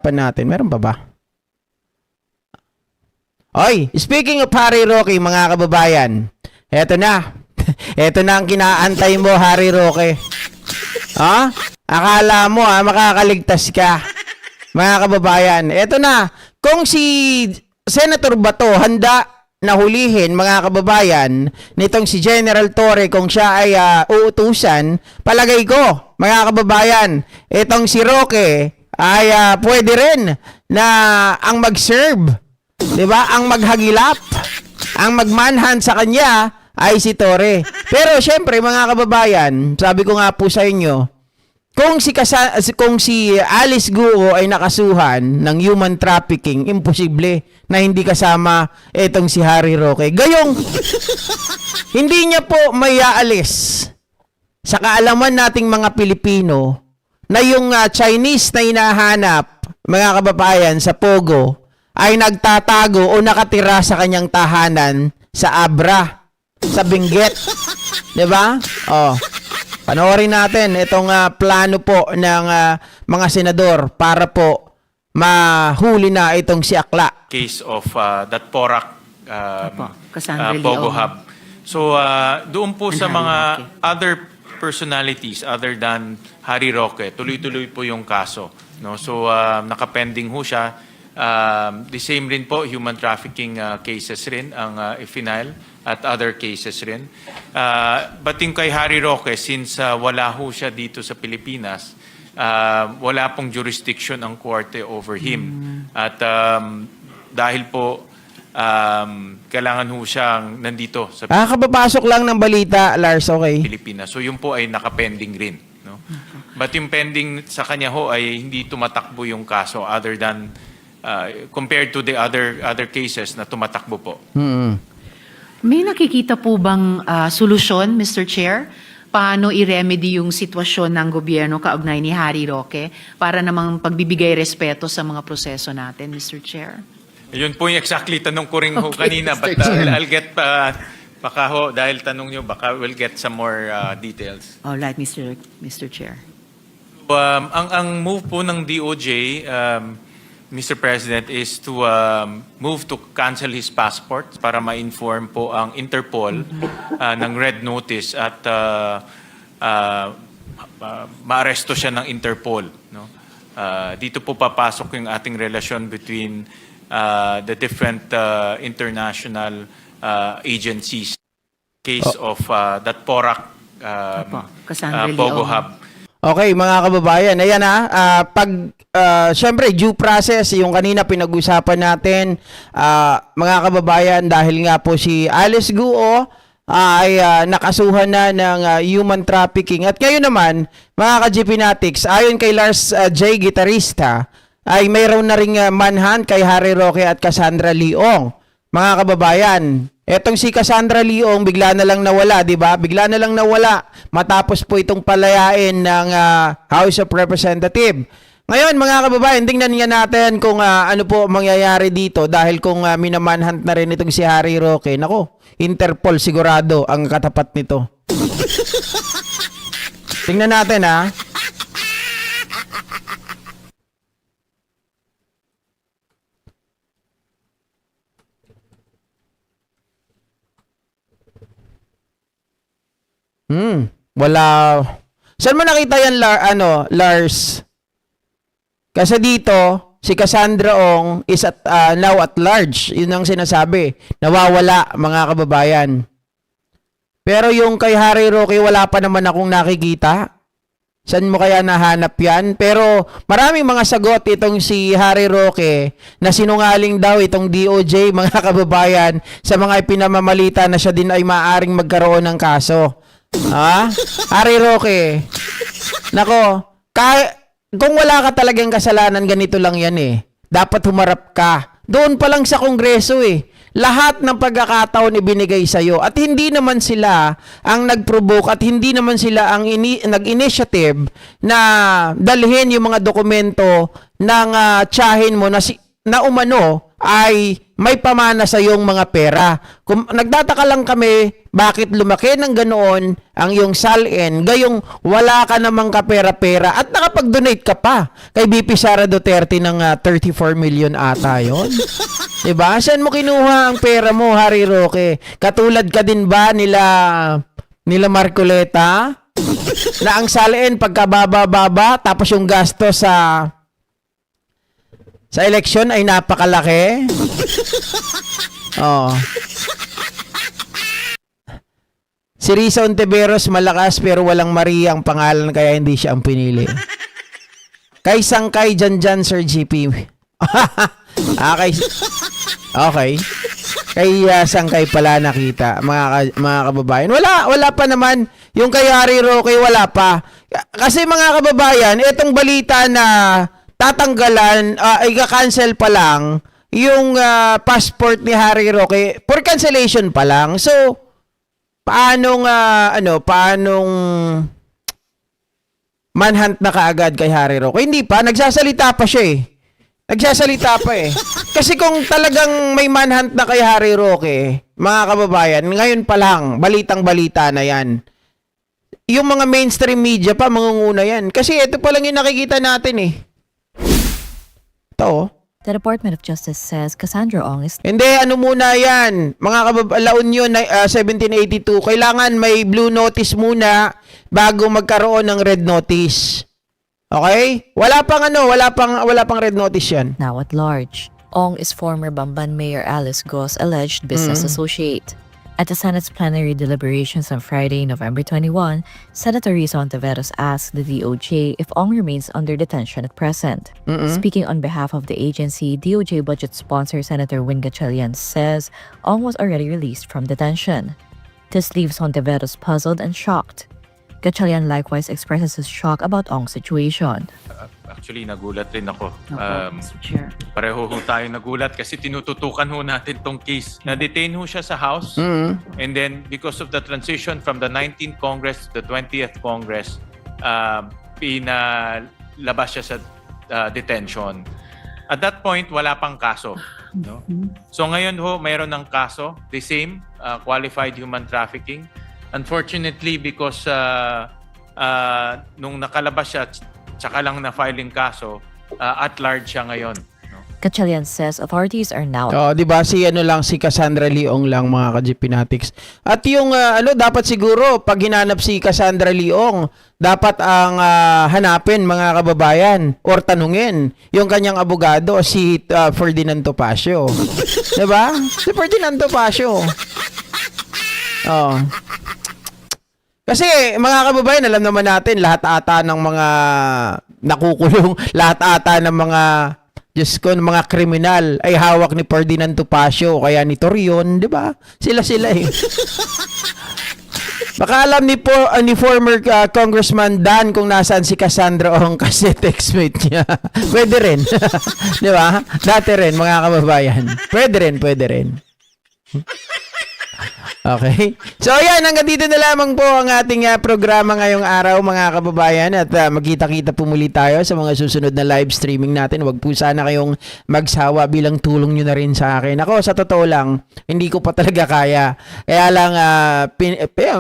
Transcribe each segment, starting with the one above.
pa natin. Meron pa ba? Oy, speaking of Harry Roque, mga kababayan, eto na. Eto na ang kinaantay mo, Harry Roque. Ha? Akala mo makakaligtas ka. Mga kababayan, eto na. Kung si Senator Bato handa na hulihin, mga kababayan, nitong si General Torre kung siya ay uutusan, palagay ko, mga kababayan, itong si Roque ay pwede rin na ang mag-serve, 'di ba? Ang maghagilap, ang magmanhan sa kanya ay si Torre. Pero syempre, mga kababayan, sabi ko nga po sa inyo, kung si Alice Guo ay nakasuhan ng human trafficking, imposible na hindi kasama itong si Harry Roque. Gayong hindi niya po may aalis sa kaalaman nating mga Pilipino na yung Chinese na hinahanap, mga kababayan, sa Pogo ay nagtatago o nakatira sa kanyang tahanan sa Abra, sa Benguet. 'Di ba? Oh. Panoorin natin itong plano po ng mga senador para po mahuli na itong si Akla. Case of that Porac Leong. Pogo Hub. So doon po sa Harry mga Roque. other personalities other than Harry Roque, tuloy-tuloy po yung kaso. No? So nakapending ho siya. The same rin po, human trafficking cases rin ang i-file at other cases rin. But yung kay Harry Roque, since wala ho siya dito sa Pilipinas, wala pong jurisdiction ang korte over him. At dahil po kailangan ho siyang nandito sa Kababasok lang ng balita, Lars, okay? Pilipinas. So yun po ay nakapending rin. No? But yung pending sa kanya ho ay hindi tumatakbo yung kaso other than compared to the other cases na tumatakbo po. May nakikita po bang solusyon, Mr. Chair? Paano i-remedy yung sitwasyon ng gobyerno kaugnay ni Harry Roque para namang pagbibigay respeto sa mga proseso natin, Mr. Chair? Yun po yung exactly tanong ko rin ho Okay, kanina. Mr. But Chair. I'll get, baka ho, dahil tanong nyo, baka we'll get some more details. All right, Mr. Chair. Ang move po ng DOJ, Mr. President, is to move to cancel his passport para ma-inform po ang Interpol ng red notice at maaresto siya ng Interpol. No? Dito po papasok yung ating relasyon between the different international agencies. Case of that Porac Pogo Leong. Hub. Okay, mga kababayan, ayan syempre due process, yung kanina pinag-usapan natin, mga kababayan, dahil nga po si Alice Guo ay nakasuhan na ng human trafficking. At ngayon naman, mga ka-GPnatics, ayon kay Lars J. Gitarista, ay mayroon na ring manhunt kay Harry Roque at Cassandra Leong. Mga kababayan, etong si Cassandra Leong bigla na lang nawala, 'di ba? Bigla na lang nawala matapos po itong palayain ng House of Representatives. Ngayon, mga kababayan, tingnan nga natin kung ano po mangyayari dito dahil kung minamanhunt na rin itong si Harry Roque. Nako, Interpol sigurado ang katapat nito. Tingnan natin Wala. Saan mo nakita yan, Lars? Kasi dito, si Cassandra Ong is now at large. Yun ang sinasabi. Nawawala, mga kababayan. Pero yung kay Harry Roque, wala pa naman akong nakikita. Saan mo kaya nahanap yan? Pero maraming mga sagot itong si Harry Roque na sinungaling daw itong DOJ, mga kababayan, sa mga ipinamamalita na siya din ay maaaring magkaroon ng kaso. Harry Roque. Nako, kung wala ka talagang kasalanan, ganito lang yan Dapat humarap ka. Doon pa lang sa Kongreso Lahat ng pagkakataon ibinigay sa'yo. At hindi naman sila ang nag-provoke at hindi naman sila ang nag-initiative na dalhin yung mga dokumento ng tiyahin mo na umano ay may pamana sa iyong mga pera. Kung nagtataka lang kami, bakit lumaki ng ganoon ang iyong salin, gayong wala ka namang kapera-pera at nakapag-donate ka pa kay BP Sara Duterte ng 34 million ata yun. Diba? Saan mo kinuha ang pera mo, Harry Roque? Katulad ka din ba nila Marcoleta? Na ang salin pagkababa-baba tapos yung gasto sa eleksyon ay napakalaki. Oh. Si Risa Ontiveros malakas pero walang Maria ang pangalan kaya hindi siya ang pinili. Kay Sangkay dyan, Sir GP. Okay. Kay Sangkay pala nakita, mga kababayan. Wala pa naman. Yung kay Harry Roque, wala pa. Kasi mga kababayan, itong balita na tatanggalan, i-cancel pa lang yung passport ni Harry Roque for cancellation pa lang. So, paanong manhunt na kaagad kay Harry Roque? Hindi pa, nagsasalita pa siya eh. Kasi kung talagang may manhunt na kay Harry Roque, mga kababayan, ngayon pa lang, balitang-balita na yan. Yung mga mainstream media pa, mangunguna yan. Kasi ito pa lang yung nakikita natin eh. Ito. The Department of Justice says Cassandra Ong is Hindi, ano muna yan? Mga La Union 1782, kailangan may blue notice muna bago magkaroon ng red notice. Okay? Wala pang red notice yan. now at large. Ong is former Bamban Mayor Alice Go's alleged business associate. At the Senate's plenary deliberations on Friday, November 21, Senator Risa Ontiveros asked the DOJ if Ong remains under detention at present. Speaking on behalf of the agency, DOJ budget sponsor Senator Win Gatchalian says Ong was already released from detention. This leaves Ontiveros puzzled and shocked. Gatchalian likewise expresses his shock about Ong's situation. Actually, nagulat rin ako. Mr. Chair. Pareho ho tayo nagulat kasi tinututukan ho natin tong case. Na-detain ho siya sa House. And then, because of the transition from the 19th Congress to the 20th Congress, pinalabas siya sa detention. At that point, wala pang kaso. No? So ngayon ho, mayroon ng kaso. The same, qualified human trafficking. Unfortunately, because nung nakalabas siya, tsaka lang na-filing kaso, at large siya ngayon. No? Gatchalian says authorities are now Oh, 'di ba si Cassandra Leong lang mga ka-GPnatics. At yung dapat siguro pag hinanap si Cassandra Leong, dapat ang hanapin mga kababayan or tanungin yung kanyang abogado si Ferdinand Topacio. 'Di ba? Si Ferdinand Topacio. Oh. Kasi mga kababayan, alam naman natin lahat ata ng mga nakukulong, lahat ata ng mga Diyos ko, ng mga kriminal ay hawak ni Ferdinand Topacio o kaya ni Torion, 'di ba? Sila eh. Baka alam ni former Congressman Dan kung nasaan si Cassandra Ong kasi textmate niya. Pwede rin. 'Di ba? Dati rin mga kababayan. Pwede rin. Okay. So ayan, hanggang dito na lamang po ang ating programa ngayong araw mga kababayan at magkita-kita po muli tayo sa mga susunod na live streaming natin. Huwag po sana kayong magsawa bilang tulong nyo na rin sa akin. Ako, sa totoo lang, hindi ko pa talaga kaya. Kaya lang,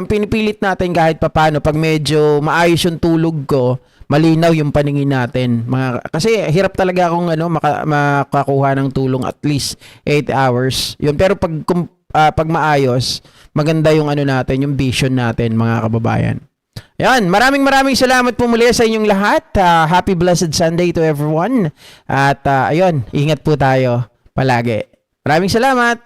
pinipilit natin kahit papano pag medyo maayos yung tulog ko, malinaw yung paningin natin. Kasi hirap talaga akong makakuha ng tulong at least 8 hours. Yun. Pero pag maayos, maganda yung natin, yung vision natin, mga kababayan. Yan, maraming salamat po muli sa inyong lahat. Happy blessed Sunday to everyone. At ayun, ingat po tayo palagi. Maraming salamat.